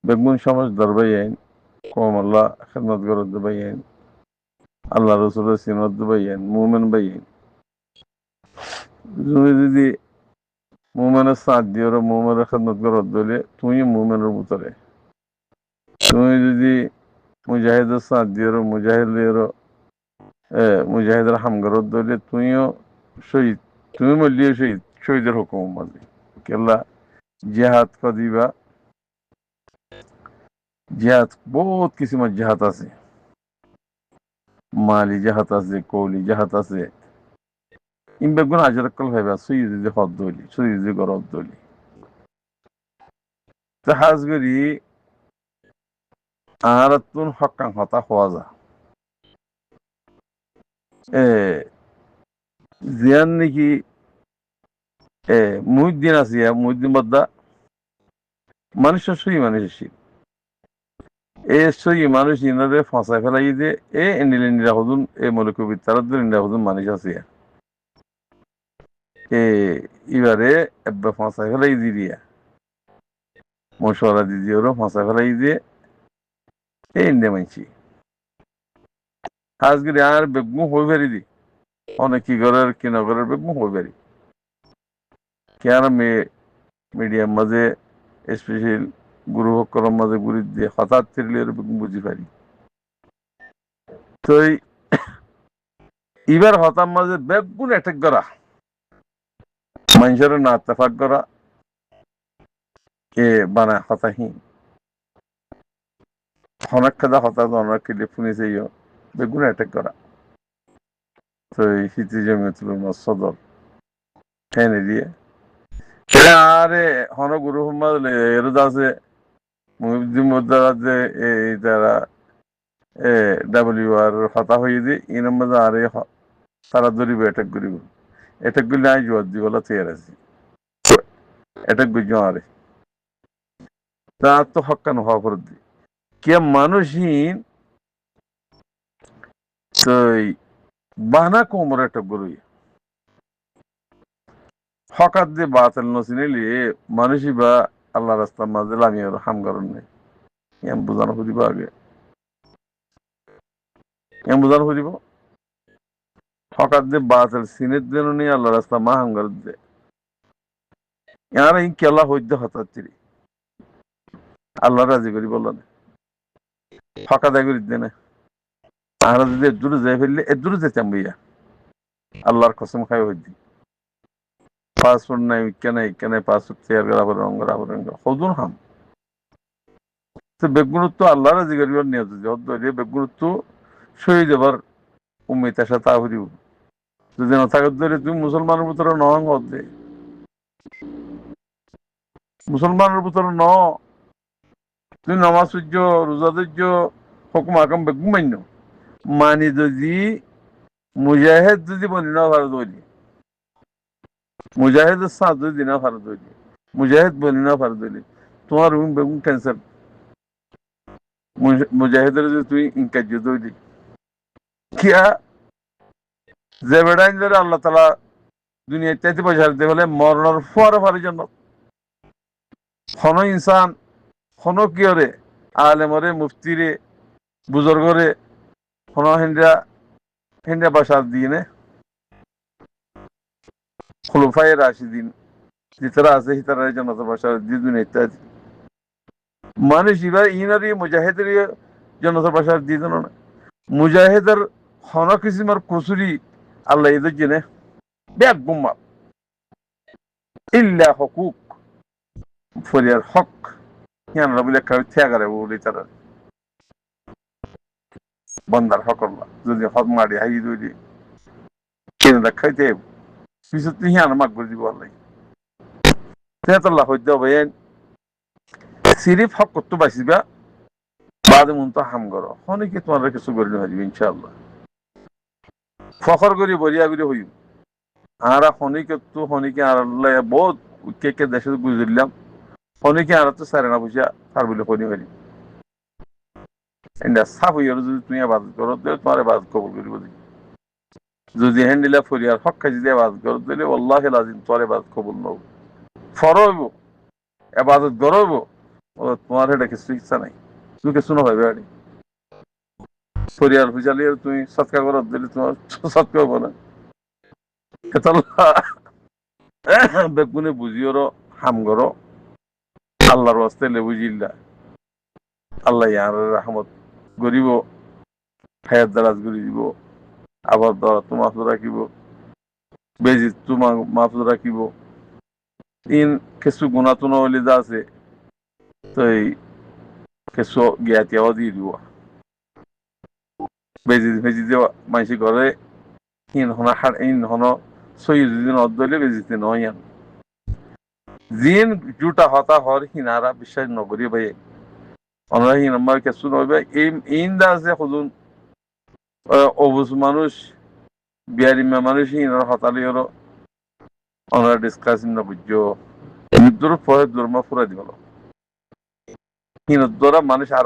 বেগুন সমাজদার বাইন কম আল্লাহ খেদমত গরদ বাইন আল্লাহ রসুলের সিনত বাইন মুমেন বাইন তুমি যদি মুমেনের সাথ দিও মুমেনের খেদমত গরদ দিলে তুমি মুমেনের ভিতরে তুমি যদি মুজাহিদের সাথ দিও মুজাহিদের হামগরদ দিলে তুমিও শহীদ তুমি মরলিও শহীদ শহীদের হুকুম মানবে কেল্লা জিহাদ কদিবা জিহাদ বহুত কিসিমের জিহাদ আছে মালি জাহাত আছে কৌলি জাহাত আছে ইমবেগুন আজরাক্কল ভাইবা সুইজি হদ্দলি সুইজি গরদ্দলি জাহাজ গরি আরাতুন হক্কাং হতা হওয়া যা এ জিয়ান নাকি মুহিদ্দিন আছে মুহিদ্দিন বদ্দা মানুষের সই মানুষের এ সই মানুষ ইনারে ফাঁসায় ফেলাই যে এনিলে নিরাপদুন মৌলিকবিদ তারাদের নিরাপদুন মানুষ আছে এবারে এব্বা ফাঁসায় ফেলাই দিয়া মশলা দিদি ওরা ফাঁসা ফেলাই দিয়ে ইন্ডিয়া মানছি আজকে আর বেগমু হয়ে পারি দি অনেক কি করার কি না করার বেগমু হয়ে পারি কেন মিডিয়ার মাঝে স্পেশাল গুরু হকরম মাঝে গুরি দিয়ে হঠাৎ ফিরলে বেগম বুঝি পারি তো এবার হতার মাঝে বেগুন অ্যাটাক করা মানুষের না আত্মাফাক করা বানা হতাহীন অনেক খেদা হতাশ অনেক খেলে শুনেছে বেগুন অ্যাটাক করা তো হিতি জমিয়তুল সদর এনে দিয়ে আরে হন গুরু এর আছে মুহিউদ্দিন মুদ্দারা যে এই তারা ডাব্লিউ আর হতা হয়ে দিয়ে এই নম্বর আরে তারা ধরিব অ্যাটাক করিব অ্যাটাক করলে আমি জোয়ার দিব তৈরি আছি অ্যাটাক করছি আরে তা তো হক্কান হওয়া করে দিই কে মানুষহীন তো বানা কোমর অ্যাটাক করুই হকাত দিয়ে বাতিল নচিনিলি মানুষই বা আল্লাহ রাস্তার মাঝে আমি আর হাম করেন নাই এম বোঝানো খুঁজিব আগে এম বোঝানো খুঁজিব হকাত দিয়ে বাতিল সিনের জন্য নিয়ে আল্লাহ রাস্তা মা হাম করে দে ইয়ারা এই কেলা হইতে হতাচ্ছিরি আল্লাহ রাজি করি বলল না হকাত আগে দে না আর যদি এদুরে যাই ফেললে এদুরে যেতাম বইয়া আল্লাহর কসম খাই হইতি পাসপোর্ট নাই কেন পাসপোর্ট তৈরি করা রঙ হদুন হাম তো বেগুনত্ব আল্লাহ রাজি করিবার নিয়ত যে বেগুনত্ব শহীদ এবার উম্মিত আসা তা হইব যদি না থাকার ধরে তুমি মুসলমানের ভিতরে নহং হতে মুসলমানের ভিতরে ন তুমি নামাজ সূর্য রোজা ধৈর্য হুকুম হাকাম বেগুন মান্য মানি যদি মুজাহিদ যদি বলি না ভারত বলি মুজাহিদের সাথ যদি না ভারত বলি মুজাহিদ বলি না ভারত বলি তোমার বেগুন ক্যান্সার মুজাহিদের যদি তুই ইনকাজ যদি কিয়া যে বেড়াইন ধরে আল্লাহ তালা দুনিয়া ইত্যাদি পয়সা দিতে বলে মরণের ফরে জন্য হন ইনসান হন কিয়রে আলেমরে মুফতিরে বুজর্গরে হন হিন্দা বাসার দিনে খুলফাই রাশিদিন যেতারা আছে হিতারা জনতা বাসার দিয়ে দুনিয়া ইত্যাদি মানুষ এবার ইনারি মুজাহিদের জনতা বাসার দিয়ে দেন না মুজাহিদের হন কিসিমার কসুরি আল্লাহ এদের জেনে ব্যাগ গুম্মা ইল্লা হকুক ফরিয়ার হক ইয়ানরা বলে ত্যাগারে বলে তারা বন্দার হক যদি হক মারি হাই যদি কেনা খাইতে পিছত হিয়ান মাগ করে দিব আল্লাহ তেতল্লাহ হইতে হবে সিরিফ হক করতে বাঁচিবা বাদে মন তো হাম করো হনিকে তোমার কিছু করি না হারিবে ইনশাআল্লাহ ফখর করি বরিয়া করি হই আরা হনিকে আর আল্লাহ বহুত কে দেশে গুজরিলাম হনিকে আর তো সারে না বুঝা তার বলে হনি হরি এন্ডা সাফ হইয়া যদি তুমি আবাদত করো তোমার আবাদত কবুল করিব যদি হ্যান্ডিলা ফরিয়ার হক খাই যদি আবাদত করো দিলে আল্লাহ লাজিম তোমার আবাদত কবুল নব ফর হইব এবাদত গরব ও তোমার এটা কিছু ইচ্ছা নাই তুমি কিছু না ভাবে আড়ি পরিয়াল হুজালিয়ে তুমি সৎকা করত দিলে তোমার সৎকা হবো না বেগুনে বুঝিওর হাম করো আল্লাহর ওয়াস্তে লে বুঝিল্লা আল্লাহ ইয়ার রহমত গরিব হায়াত দারাজ করে দিব আবার দ্বারা তো মাফ রাখিব বেজি তোমার মাফ রাখিব ইন কিছু গুণাতুন হলে যা আছে তো এই কিছু জ্ঞাতিয়াও দিয়ে দিব বেজি ভেজি দেওয়া মাইসি ঘরে ইন হন সই দিন অদ্দলে বেজিতে নয় জিন জুটা হতা হর হিনারা বিশ্বাস নগরী ভাই আমরা হিন আমার কিছু নইবে এই ইন্দা আছে খুদুন অবুজ মানুষ বিয়ারিমা মানুষ হিনার হতালি হলো আমরা ডিসকাশন না বুঝছো দূর পরে দূর মা ফুরা দিব হিন দ্বারা মানুষ আরো